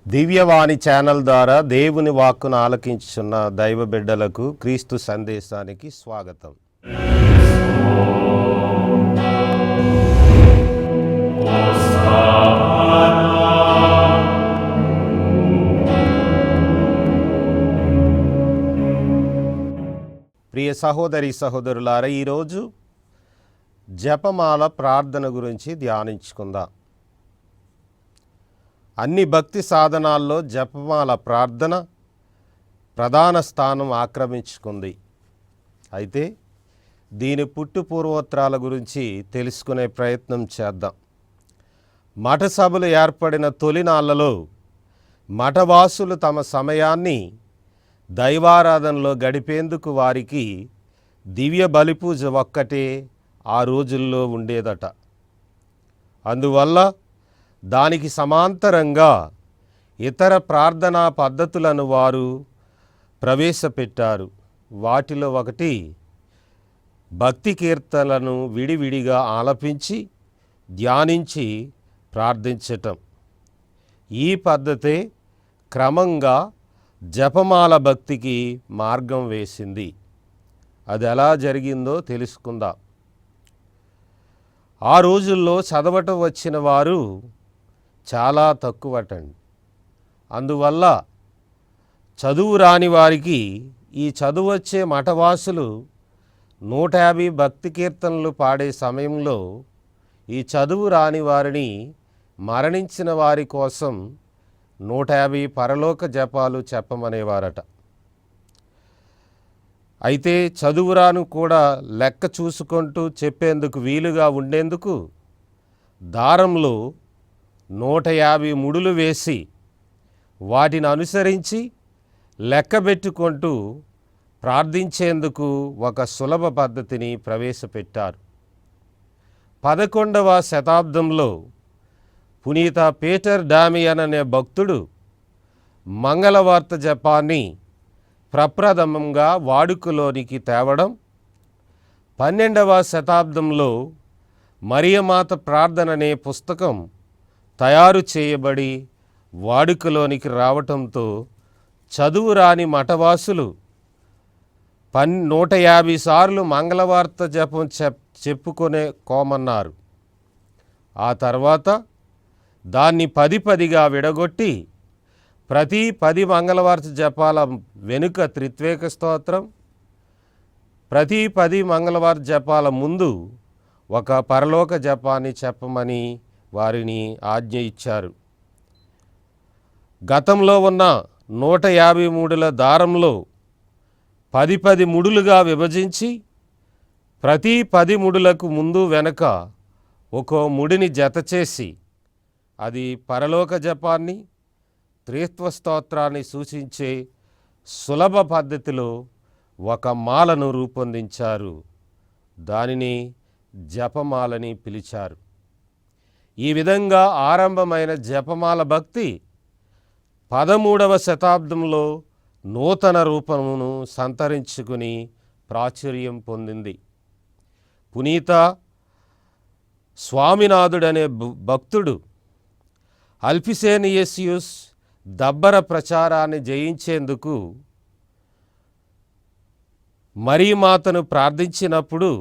దివ్యవాణి channel ద్వారా దేవుని వాక్కును ఆలకించుచున్న దైవ బిడ్డలకు క్రీస్తు సందేశానికి స్వాగతం. ప్రియ సహోదరి సహోదరులారా, ఈరోజు జపమాల ప్రార్థన గురించి ధ్యానించుకుందాం. అన్ని భక్తి సాధనాల్లో జపమాల ప్రార్థన ప్రధాన స్థానం ఆక్రమించుకుంది. అయితే దీని పుట్టు పూర్వోత్తరాల గురించి తెలుసుకునే ప్రయత్నం చేద్దాం. మఠ సభలు ఏర్పడిన తొలినాళ్లలో మఠవాసులు తమ సమయాన్ని దైవారాధనలో గడిపేందుకు వారికి దివ్య బలిపూజ ఒక్కటే ఆ రోజుల్లో ఉండేదట. అందువల్ల దానికి సమాంతరంగా ఇతర ప్రార్థనా పద్ధతులను వారు ప్రవేశపెట్టారు. వాటిలో ఒకటి భక్తి కీర్తనలను విడివిడిగా ఆలపించి ధ్యానించి ప్రార్థించటం. ఈ పద్ధతే క్రమంగా జపమాల భక్తికి మార్గం వేసింది. అది ఎలా జరిగిందో తెలుసుకుందాం. ఆ రోజుల్లో చదవటం వచ్చిన వారు చాలా తక్కువటండి. అందువల్ల చదువు రాని వారికి ఈ చదువు వచ్చే మఠవాసులు 150 భక్తి కీర్తనలు పాడే సమయంలో ఈ చదువు రాని వారిని మరణించిన వారి కోసం 150 పరలోక జపాలు చెప్పమనేవారట. అయితే చదువురాను కూడా లెక్క చూసుకుంటూ చెప్పేందుకు వీలుగా ఉండేందుకు దారంలో 150 ముడులు వేసి వాటిని అనుసరించి లెక్కబెట్టుకుంటూ ప్రార్థించేందుకు ఒక సులభ పద్ధతిని ప్రవేశపెట్టారు. 11వ శతాబ్దంలో పునీత పీటర్ డామియన్ అనే భక్తుడు మంగళవార్త జపాన్ని ప్రప్రథమంగా వాడుకలోనికి తేవడం, 12వ శతాబ్దంలో మరియమాత ప్రార్థన అనే పుస్తకం తయారు చేయబడి వాడుకలోనికి రావటంతో చదువు రాని మఠవాసులు 150 సార్లు మంగళవార్త జపం చెప్పుకునే కోమన్నారు. ఆ తర్వాత దాన్ని 10 విడగొట్టి ప్రతి 10 మంగళవార్త జపాల వెనుక త్రిత్వేక స్తోత్రం, ప్రతి 10 మంగళవార్త జపాల ముందు ఒక పరలోక జపాన్ని చెప్పమని వారిని ఆజ్ఞ ఇచ్చారు. గతంలో ఉన్న 150 ముడుల దారంలో 10 ముడులుగా విభజించి ప్రతి 10 ముడులకు ముందు వెనక ఒక్కో ముడిని జత చేసి అది పరలోక జపాన్ని, త్రిత్వ స్తోత్రాన్ని సూచించే సులభ పద్ధతిలో ఒక మాలను రూపొందించారు. దానిని జపమాలని పిలిచారు. ఈ విధంగా ఆరంభమైన జపమాల భక్తి 13వ శతాబ్దంలో నూతన రూపమును సంతరించుకుని ప్రాచుర్యం పొందింది. పునీత స్వామినాథుడనే భక్తుడు అల్ఫిసేనియసియుస్ దబ్బర ప్రచారాన్ని జయించేందుకు మరియమాతను ప్రార్థించినప్పుడు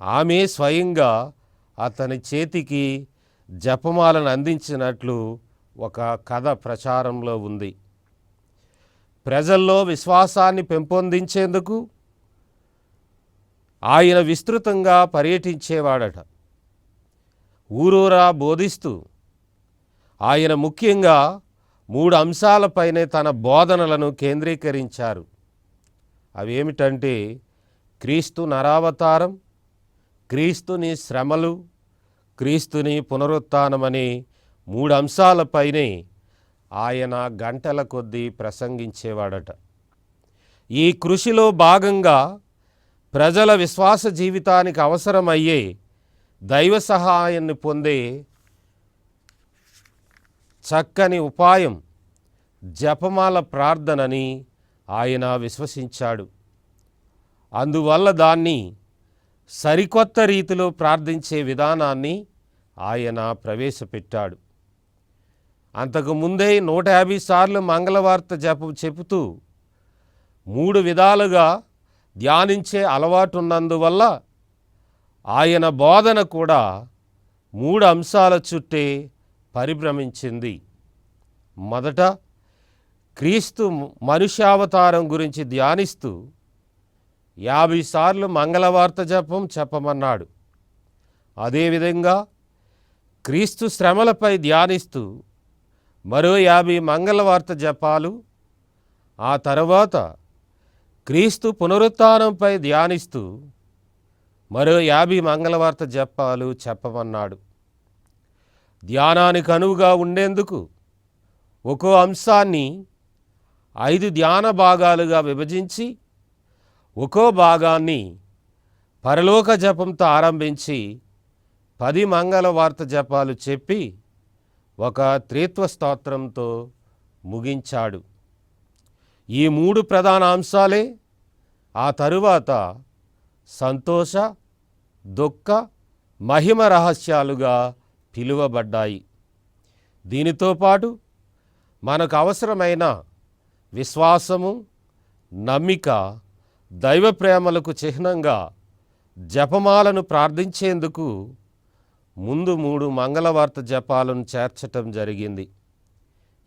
ఆమె స్వయంగా అతని చేతికి జపమాలను అందించినట్లు ఒక కథ ప్రచారంలో ఉంది. ప్రజల్లో విశ్వాసాన్ని పెంపొందించేందుకు ఆయన విస్తృతంగా పర్యటించేవాడట. ఊరూరా బోధిస్తూ ఆయన ముఖ్యంగా 3 అంశాలపైనే తన బోధనలను కేంద్రీకరించారు. అవేమిటంటే క్రీస్తు నరావతారం, క్రీస్తుని శ్రమలు, క్రీస్తుని పునరుత్థానమనే 3 అంశాలపైనే ఆయన గంటల కొద్దీ ప్రసంగించేవాడట. ఈ కృషిలో భాగంగా ప్రజల విశ్వాస జీవితానికి అవసరమయ్యే దైవ సహాయాన్ని పొందే చక్కని ఉపాయం జపమాల ప్రార్థనని ఆయన విశ్వసించాడు. అందువల్ల దాన్ని సరికొత్త రీతిలో ప్రార్థించే విధానాన్ని ఆయన ప్రవేశపెట్టాడు. అంతకుముందే 150 సార్లు మంగళవార్త జపం చెబుతూ 3 విధాలుగా ధ్యానించే అలవాటున్నందువల్ల ఆయన బోధన కూడా 3 అంశాల చుట్టే పరిభ్రమించింది. మొదట క్రీస్తు మనుష్యావతారం గురించి ధ్యానిస్తూ 50 సార్లు మంగళవార్త జపం చెప్పమన్నాడు. అదేవిధంగా క్రీస్తు శ్రమలపై ధ్యానిస్తూ మరో 50 మంగళవార్త జపాలు, ఆ తర్వాత క్రీస్తు పునరుత్థానంపై ధ్యానిస్తూ మరో 50 మంగళవార్త జపాలు చెప్పమన్నాడు. ధ్యానానికి అనువుగా ఉండేందుకు ఒక్కో అంశాన్ని 5 ధ్యాన భాగాలుగా విభజించి ఒక్కో భాగాన్ని పరలోక జపంతో ఆరంభించి 10 మంగళవార్త జపాలు చెప్పి ఒక త్రిత్వ స్తోత్రంతో ముగించాడు. ఈ 3 ప్రధాన అంశాలే ఆ తరువాత సంతోష, దుఃఖ, మహిమ రహస్యాలుగా పిలువబడ్డాయి. దీనితో పాటు మనకు అవసరమైన విశ్వాసము, నమ్మిక, దైవ ప్రేమలకు చిహ్నంగా జపమాలను ప్రార్థించేందుకు ముందు 3 మంగళవార్త జపాలను చేర్చటం జరిగింది.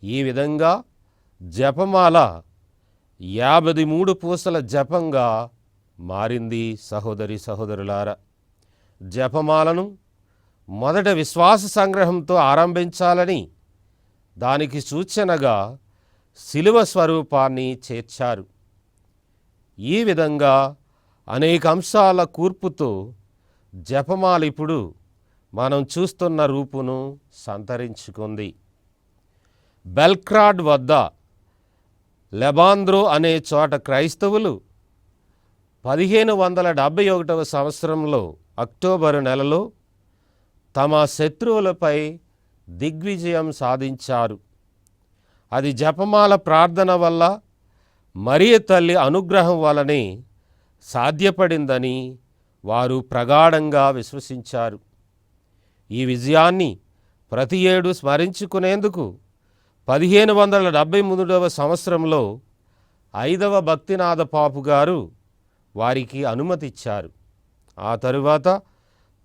ఈ విధంగా జపమాల 53 పూసల జపంగా మారింది. సహోదరి సహోదరులారా, జపమాలను మొదట విశ్వాస సంగ్రహంతో ఆరంభించాలని దానికి సూచనగా శిలువ స్వరూపాన్ని చేర్చారు. ఈ విధంగా అనేక అంశాల కూర్పుతో జపమాల ఇప్పుడు మనం చూస్తున్న రూపును సంతరించుకుంది. బెల్గ్రాడ్ వద్ద లెబాంద్రో అనే చోట క్రైస్తవులు 1571వ సంవత్సరంలో అక్టోబరు నెలలో తమ శత్రువులపై దిగ్విజయం సాధించారు. అది జపమాల ప్రార్థన వల్ల, మరియ తల్లి అనుగ్రహం వలనే సాధ్యపడిందని వారు ప్రగాఢంగా విశ్వసించారు. ఈ విజయాన్ని ప్రతి ఏడు స్మరించుకునేందుకు 1573వ సంవత్సరంలో 5వ భక్తినాథ పాపు గారు వారికి అనుమతిచ్చారు. ఆ తరువాత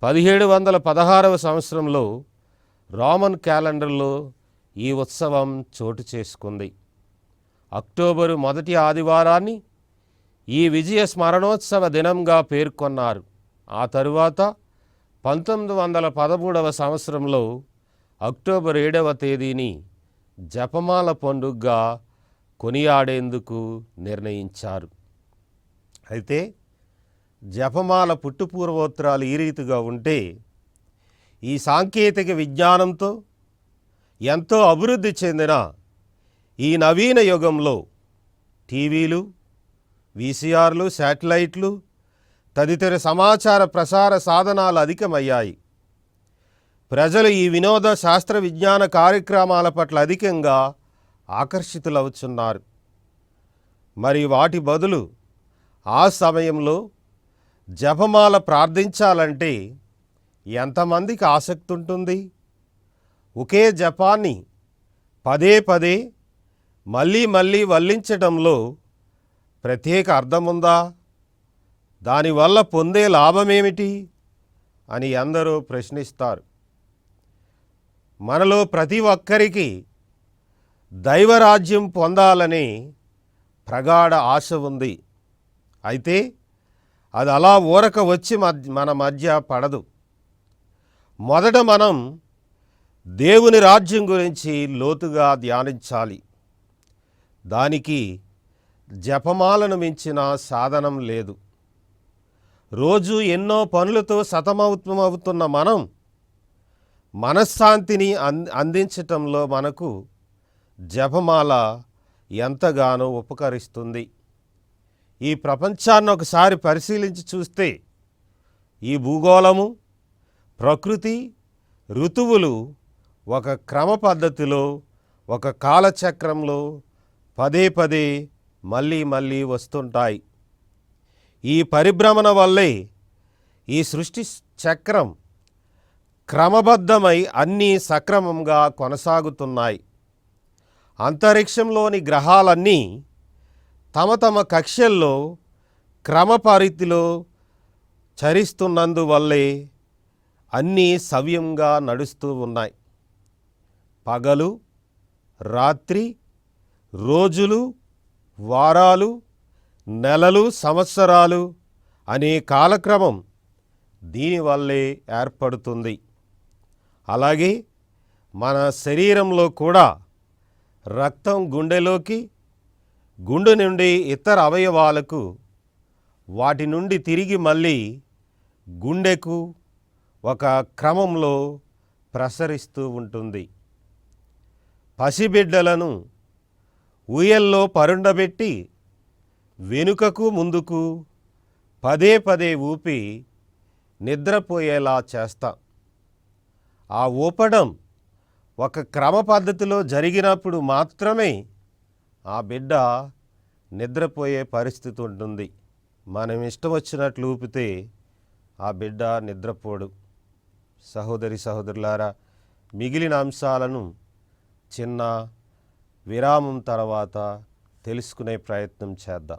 1716వ సంవత్సరంలో రోమన్ క్యాలెండర్లో ఈ ఉత్సవం చోటు చేసుకుంది. అక్టోబరు మొదటి ఆదివారాన్ని ఈ విజయ స్మరణోత్సవ దినంగా పేర్కొన్నారు. ఆ తరువాత 1913వ సంవత్సరంలో అక్టోబర్ 7వ తేదీని జపమాల పండుగగా కొనియాడేందుకు నిర్ణయించారు. అయితే జపమాల పుట్టుపూర్వోత్తరాలు ఈ రీతిగా ఉంటే, ఈ సాంకేతిక విజ్ఞానంతో ఎంతో అభివృద్ధి చెందిన ఈ నవీన యుగంలో టీవీలు, వీసీఆర్లు, శాటిలైట్లు తదితర సమాచార ప్రసార సాధనాలు అధికమయ్యాయి. ప్రజలు ఈ వినోద శాస్త్ర విజ్ఞాన కార్యక్రమాల పట్ల అధికంగా ఆకర్షితులవుతున్నారు. మరి వాటి బదులు ఆ సమయంలో జపమాల ప్రార్థించాలంటే ఎంతమందికి ఆసక్తి ఉంటుంది? ఒకే జపాన్ని పదే పదే మళ్ళీ మళ్ళీ వల్లించడంలో ప్రత్యేక అర్థముందా? దానివల్ల పొందే లాభమేమిటి అని అందరూ ప్రశ్నిస్తారు. మనలో ప్రతి ఒక్కరికి దైవరాజ్యం పొందాలనే ప్రగాఢ ఆశ ఉంది. అయితే అది అలా ఊరక వచ్చి మన మధ్య పడదు. మొదట మనం దేవుని రాజ్యం గురించి లోతుగా ధ్యానించాలి. దానికి జపమాలను మించిన సాధనం లేదు. రోజు ఎన్నో పనులతో సతమతమవుతున్న మనం మనశ్శాంతిని అందించటంలో మనకు జపమాల ఎంతగానో ఉపకరిస్తుంది. ఈ ప్రపంచాన్ని ఒకసారి పరిశీలించి చూస్తే ఈ భూగోళము, ప్రకృతి, ఋతువులు ఒక క్రమ పద్ధతిలో, ఒక కాలచక్రంలో పదే పదే మళ్ళీ వస్తుంటాయి. ఈ పరిభ్రమణ వల్లే ఈ సృష్టి చక్రం క్రమబద్ధమై అన్నీ సక్రమంగా కొనసాగుతున్నాయి. అంతరిక్షంలోని గ్రహాలన్నీ తమ తమ కక్ష్యల్లో క్రమపరిధిలో చరిస్తున్నందువల్లే అన్నీ సవ్యంగా నడుస్తూ ఉన్నాయి. పగలు, రాత్రి, రోజులు, వారాలు, నెలలు, సంవత్సరాలు అనే కాలక్రమం దీనివల్లే ఏర్పడుతుంది. అలాగే మన శరీరంలో కూడా రక్తం గుండెలోకి, గుండె నుండి ఇతర అవయవాలకు, వాటి నుండి తిరిగి మళ్ళీ గుండెకు ఒక క్రమంలో ప్రసరిస్తూ ఉంటుంది. పసిబిడ్డలను ఊయల్లో పరుండబెట్టి వెనుకకు ముందుకు పదే పదే ఊపి నిద్రపోయేలా చేస్తాం. ఆ ఊపడం ఒక క్రమ పద్ధతిలో జరిగినప్పుడు మాత్రమే ఆ బిడ్డ నిద్రపోయే పరిస్థితి ఉంటుంది. మనం ఇష్టం వచ్చినట్లు ఊపితే ఆ బిడ్డ నిద్రపోడు. సహోదరి సహోదరులారా, మిగిలిన అంశాలను చిన్న విరామం తర్వాత తెలుసుకునే ప్రయత్నం చేద్దాం.